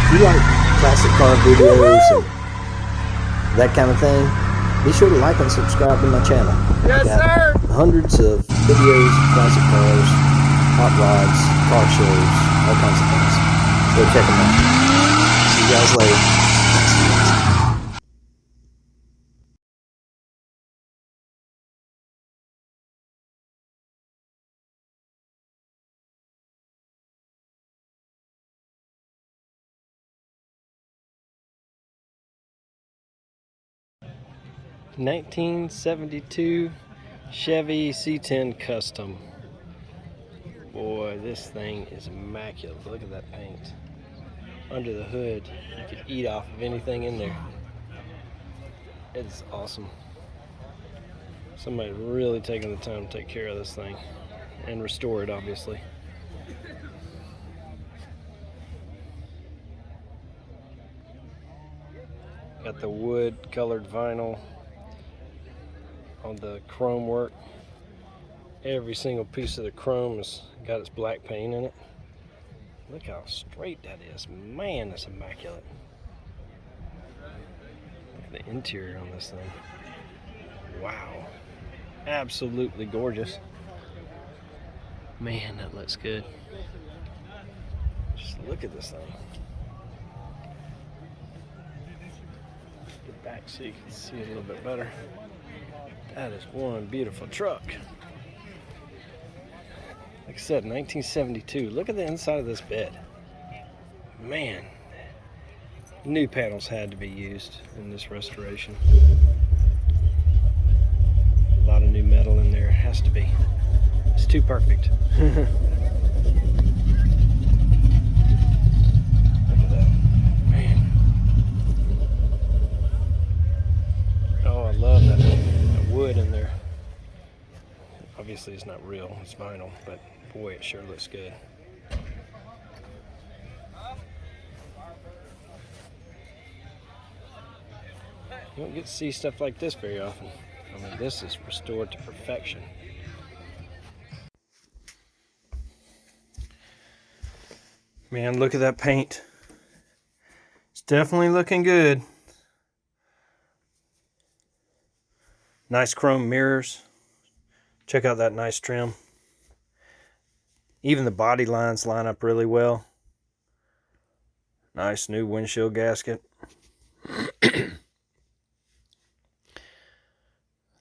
If you like classic car videos and that kind of thing, be sure to like and subscribe to my channel. Yes, sir! Hundreds of videos of classic cars, hot rods, car shows, all kinds of things. So check them out. See you guys later. 1972 Chevy C10 Custom. Boy, this thing is immaculate. Look at that paint. Under the hood, you could eat off of anything in there. It's awesome. Somebody really taking the time to take care of this thing and restore it, obviously. Got the wood colored vinyl on the chrome work. Every single piece of the chrome has got its black paint in it. Look how straight that is. Man, that's immaculate. Look at the interior on this thing. Wow. Absolutely gorgeous. Man, that looks good. Just look at this thing. Get back so you can see it a little bit better. That is one beautiful truck. Like I said, 1972. Look at the inside of this bed. Man, new panels had to be used in this restoration. A lot of new metal in there. It has to be. It's too perfect. Look at that. Man. Oh, I love that wood in there. Obviously it's not real, it's vinyl, but boy, it sure looks good. You don't get to see stuff like this very often. I mean, this is restored to perfection. Man, look at that paint. It's definitely looking good. Nice chrome mirrors. Check out that nice trim. Even the body lines line up really well. Nice new windshield gasket. A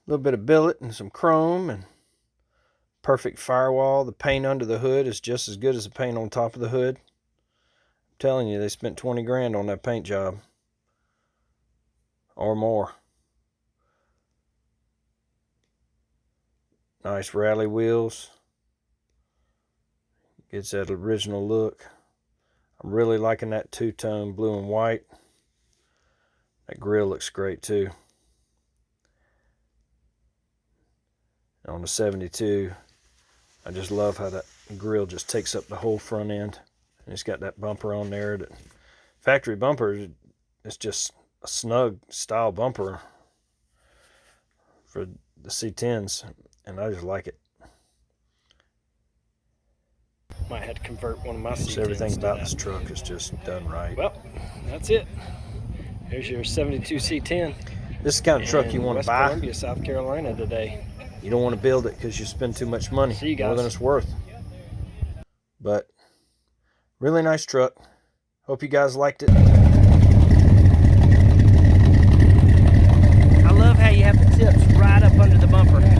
little bit of billet and some chrome and perfect firewall. The paint under the hood is just as good as the paint on top of the hood. I'm telling you, they spent 20 grand on that paint job. Or more. Nice rally wheels. Gets that original look. I'm really liking that two-tone blue and white. That grill looks great too. And on the 72, I just love how that grill just takes up the whole front end. And it's got that bumper on there. That factory bumper is just a snug style bumper for the C10s. And I just like it. Might have to convert one of my C10s. Everything about this truck is just done right. Well, that's it. Here's your 72 C10. This is the kind of truck you want to buy. Columbia, South Carolina today. You don't want to build it because you spend too much money. See you guys. More than it's worth. But really nice truck. Hope you guys liked it. I love how you have the tips right up under the bumper.